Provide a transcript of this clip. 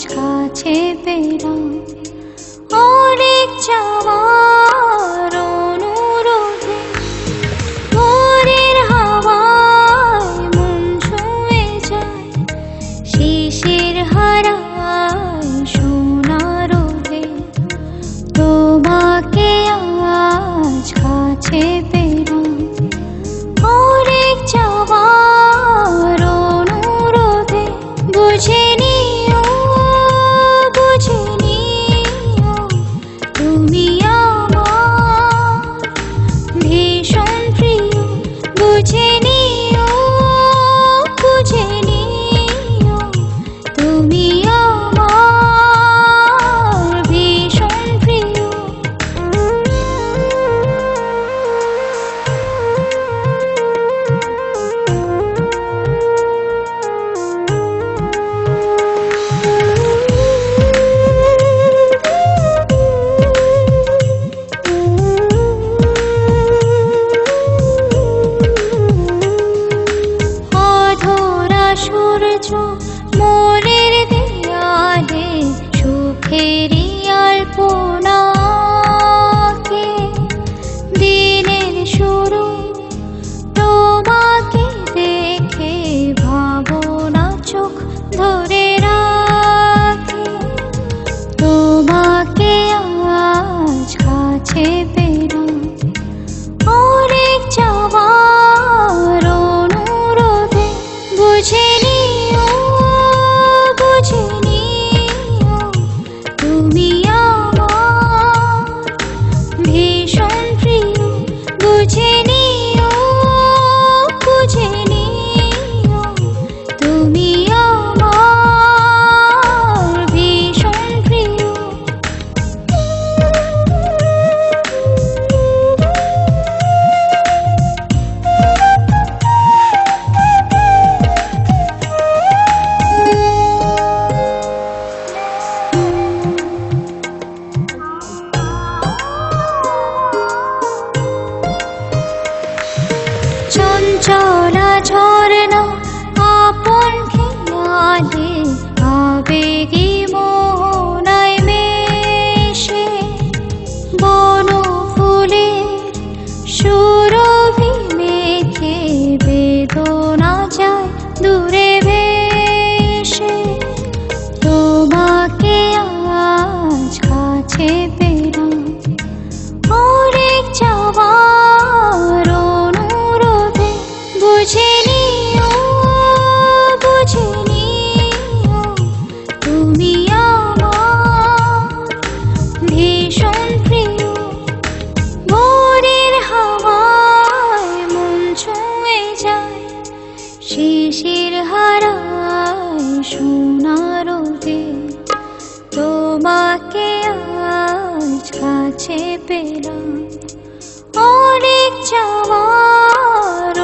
কাছে পেলাম অনেক যাওয়ার অনুরোধে ভোরের হাওয়ায় মন ছুঁয়ে যায় শিশির হারায় সোনার রোদে তোমাকে আজ কাছে পেলাম অনেক যাওয়ার অনুরোধে বুঝে নিও তুমি আমার ভীষণ প্রিয় বুঝে নিও তুমি আমার ভীষণ প্রিয় সূর্য মনের দেয়ালে সুখেরই আলপনাকে দিনের শুরু তোমাকে দেখে ভাবনা চোখ ধরে রাখে তোমাকে আজ কাছে পেলাম অনেক যাওয়ার অনুরোধে বুঝে নিও তুমি আমার ভীষণ প্রিয় বুঝে নিও তুমি আমার ভীষণ প্রিয় চঞ্চলা ঝরনা আপন খেয়ালে আবেগী মোহনায় মেশে বন ফুলের সুরভি মেখে বেদনা যায় দূরে ভেসে তোমাকে আজ কাছে পেলাম অনেক যাওয়ার অনুরোধে বুঝে নিও তুমি আমার ভীষণ প্রিয় ভোরের হাওয়ায় মন ছুঁয়ে যায় শিশির হারায় সোনার রোদে তোমাকে আজ কাছে পেলাম অনেক যাওয়ার